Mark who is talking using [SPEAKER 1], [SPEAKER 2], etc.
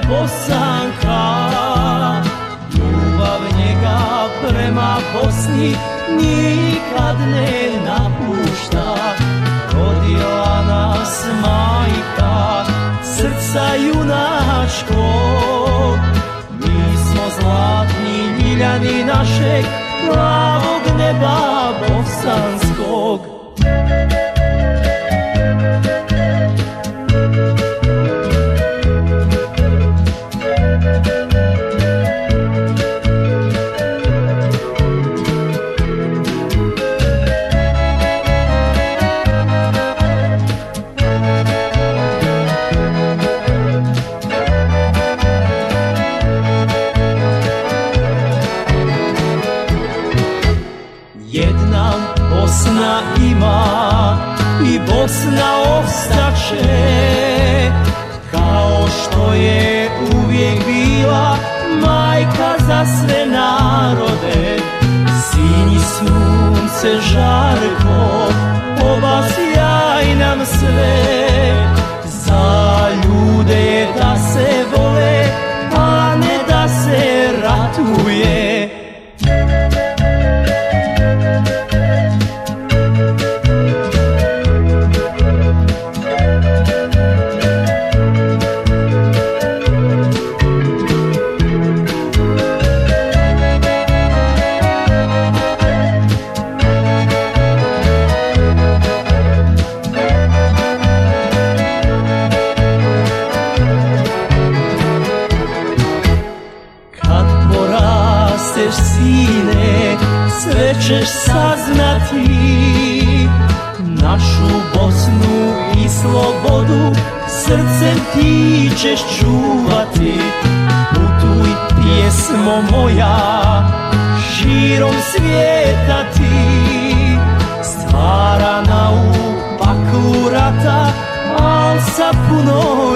[SPEAKER 1] Bosanka. Ljubav njega prema Bosni nikad ne napušta. Rodila nas majka srca junačkog. Mi smo zlatni ljiljani našeg plavog neba bosanskog. Jedna Bosna ima i Bosna ostaće, kao što je uvijek bila majka za sve narode. Sinj i sunce žarko, oba sjaj nam sve. Za ljude je da se vole, a ne da se ratuje. Sine, sve ćeš saznati, našu Bosnu i slobodu srcem ti ćeš čuvati. Putuj pjesmo moja, širom svijeta ti, stvarana u paklu rata, al sa puno